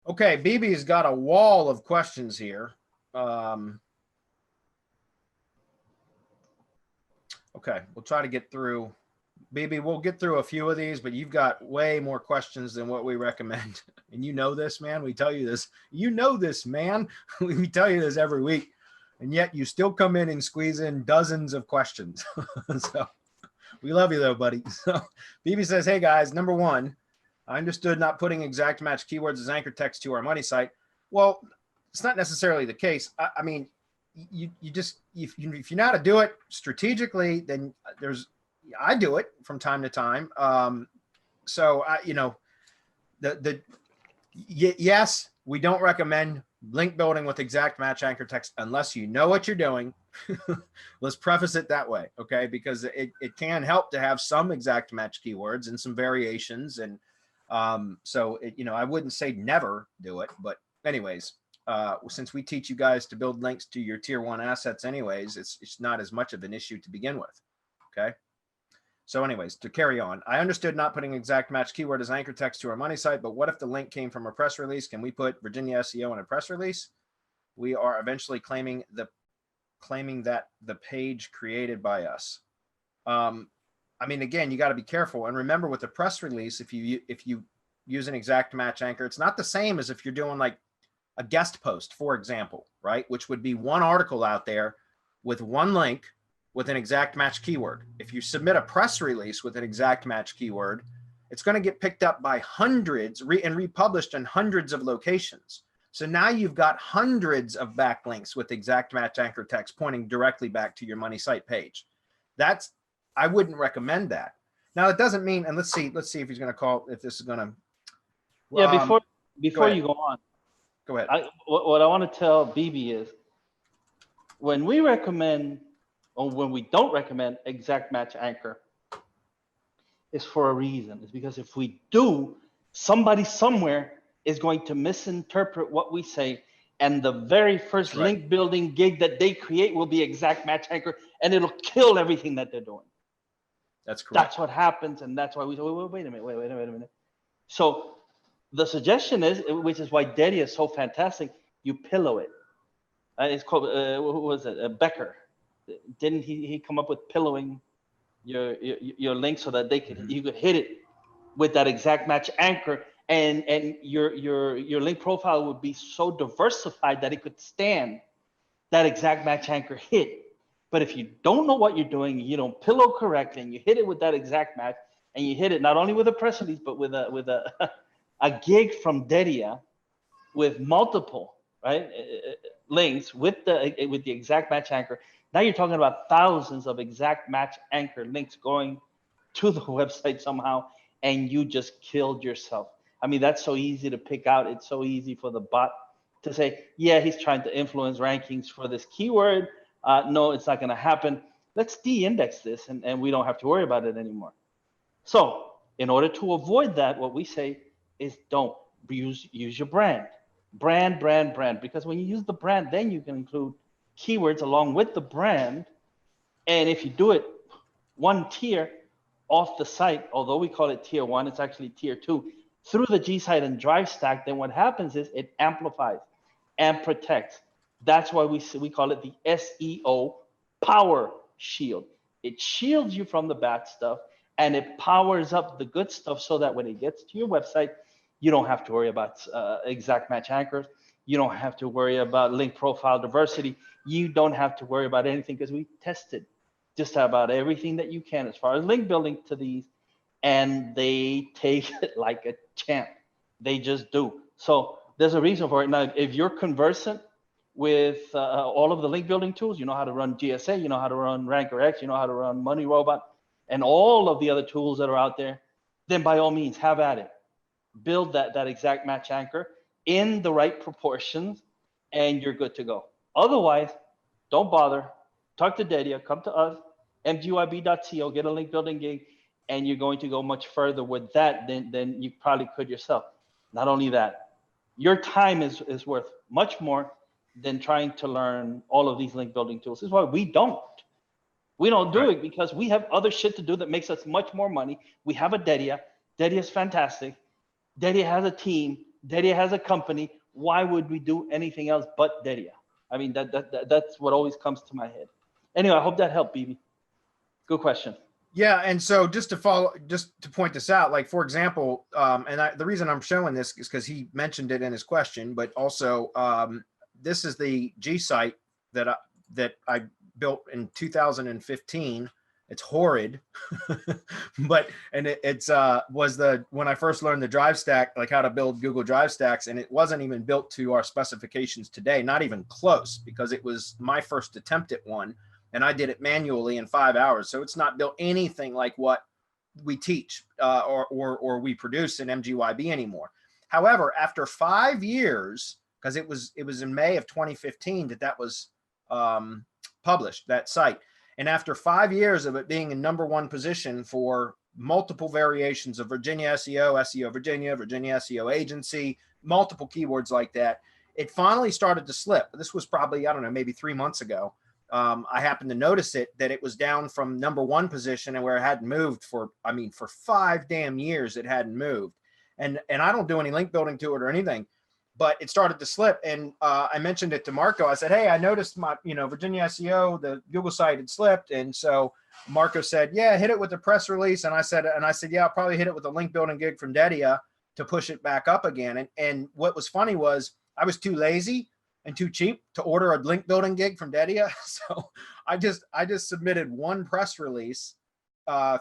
Okay, BB's got a wall of questions here. Okay, we'll try to get through. BB, we'll get through a few of these, but you've got way more questions than what we recommend. And you know this, man. We tell you this. You know this, man. We tell you this every week. And yet you still come in and squeeze in dozens of questions. So we love you though, buddy. So BB says, hey guys, number one, I understood not putting exact match keywords as anchor text to our money site. Well, it's not necessarily the case. I mean, you just, if you know how to do it strategically, then I do it from time to time. So yes, we don't recommend link building with exact match anchor text unless you know what you're doing. Let's preface it that way, okay? Because it can help to have some exact match keywords and some variations. And so I wouldn't say never do it, but anyways, since we teach you guys to build links to your tier 1 assets anyways, it's not as much of an issue to begin with, okay? So anyways, to carry on, I understood not putting exact match keyword as anchor text to our money site, but what if the link came from a press release? Can we put Virginia SEO in a press release? We are eventually claiming that the page created by us. I mean, again, you got to be careful. And remember with the press release, if you use an exact match anchor, it's not the same as if you're doing like a guest post, for example, right? Which would be one article out there with one link with an exact match keyword. If you submit a press release with an exact match keyword, it's going to get picked up by hundreds and republished in hundreds of locations. So now you've got hundreds of backlinks with exact match anchor text pointing directly back to your money site page. I wouldn't recommend that. Now it doesn't mean, and let's see if he's going to call, if this is going to. Yeah, before you go on. Go ahead. What I want to tell BB is when we recommend, or when we don't recommend exact match anchor, is for a reason. It's because if we do, somebody somewhere is going to misinterpret what we say, and the very first link building gig that they create will be exact match anchor, and it'll kill everything that they're doing. That's correct. That's what happens, and that's why we say, wait a minute. So the suggestion is, which is why Deddy is so fantastic, you pillow it. It's called, what was it, Becker. Didn't he come up with pillowing your link so that you could hit it with that exact match anchor, and your link profile would be so diversified that it could stand that exact match anchor hit. But if you don't know what you're doing, you don't pillow correctly, and you hit it with that exact match, and you hit it not only with a press release but with a gig from Dedia with multiple links with the exact match anchor. Now you're talking about thousands of exact match anchor links going to the website somehow, and you just killed yourself. I mean, that's so easy to pick out. It's so easy for the bot to say, yeah, he's trying to influence rankings for this keyword. No, it's not going to happen. Let's de-index this, and we don't have to worry about it anymore. So in order to avoid that, what we say is don't use your brand. Brand, because when you use the brand, then you can include keywords along with the brand. And if you do it one tier off the site, although we call it tier 1, it's actually tier 2, through the G site and Drive stack, then what happens is it amplifies and protects. That's why we call it the SEO power shield. It shields you from the bad stuff, and it powers up the good stuff so that when it gets to your website, you don't have to worry about exact match anchors. You don't have to worry about link profile diversity. You don't have to worry about anything, because we tested just about everything that you can as far as link building to these, and they take it like a champ. They just do. So there's a reason for it. Now, if you're conversant with all of the link building tools, you know how to run GSA, you know how to run RankerX, you know how to run Money Robot, and all of the other tools that are out there, then by all means, have at it. Build that exact match anchor in the right proportions, and you're good to go. Otherwise, don't bother. Talk to Dedia, come to us, mgyb.co, get a link building gig, and you're going to go much further with that than you probably could yourself. Not only that, your time is worth much more than trying to learn all of these link building tools. This is why we don't do it, because we have other shit to do that makes us much more money. We have a Dedia. Dedia is fantastic. Dedia has a team Dedia has a company. Why would we do anything else but Dedia? I mean, that's what always comes to my head. Anyway, I hope that helped, BB. Good question. Yeah, and so just to point this out, like for example, the reason I'm showing this is because he mentioned it in his question, but also this is the G site that I built in 2015. It's horrid, but it's was when I first learned the drive stack, like how to build Google Drive stacks, and it wasn't even built to our specifications today, not even close, because it was my first attempt at one. And I did it manually in 5 hours. So it's not built anything like what we teach or we produce in MGYB anymore. However, after 5 years, because it was in May of 2015 that was published, that site. And after 5 years of it being in #1 position for multiple variations of Virginia SEO, SEO Virginia, Virginia SEO agency, multiple keywords like that, it finally started to slip. This was probably, I don't know, maybe 3 months ago. I happened to notice that it was down from #1 position and where it hadn't moved for 5 damn years, it hadn't moved. And I don't do any link building to it or anything, but it started to slip. And I mentioned it to Marco. I said, hey, I noticed my, Virginia SEO, the Google site had slipped. And so Marco said, yeah, hit it with the press release. And I said, yeah, I'll probably hit it with a link building gig from Dedia to push it back up again. And what was funny was I was too lazy and too cheap to order a link building gig from Dedia. So I just submitted one press release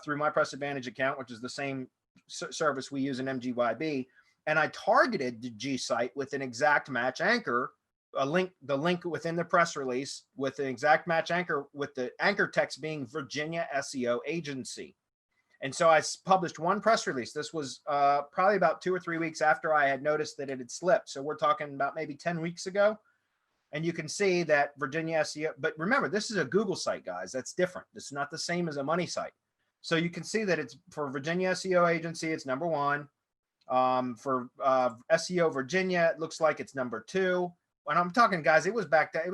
through my Press Advantage account, which is the same service we use in MGYB. And I targeted the G site with an exact match anchor, the link within the press release with an exact match anchor, with the anchor text being Virginia SEO agency. And so I published one press release. This was probably about 2 or 3 weeks after I had noticed that it had slipped. So we're talking about maybe 10 weeks ago. And you can see that Virginia SEO, but remember, this is a Google site, guys. That's different. It's not the same as a money site. So you can see that it's for Virginia SEO agency, it's #1. For SEO Virginia, it looks like it's #2. When I'm talking, guys, it was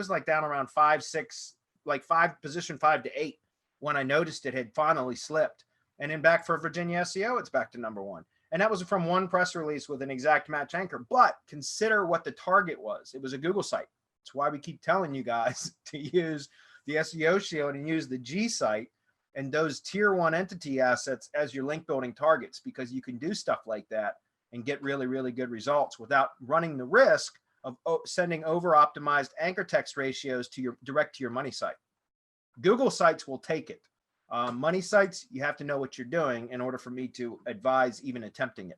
like down around 5, 6, like position 5 to 8 when I noticed it had finally slipped. And then back for Virginia SEO, it's back to #1. And that was from one press release with an exact match anchor. But consider what the target was. It was a Google site. That's why we keep telling you guys to use the SEO Shield and use the G site and those tier 1 entity assets as your link building targets, because you can do stuff like that and get really, really good results without running the risk of sending over optimized anchor text ratios to direct to your money site. Google sites will take it. Money sites, you have to know what you're doing in order for me to advise even attempting it.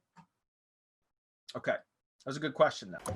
Okay, that was a good question though.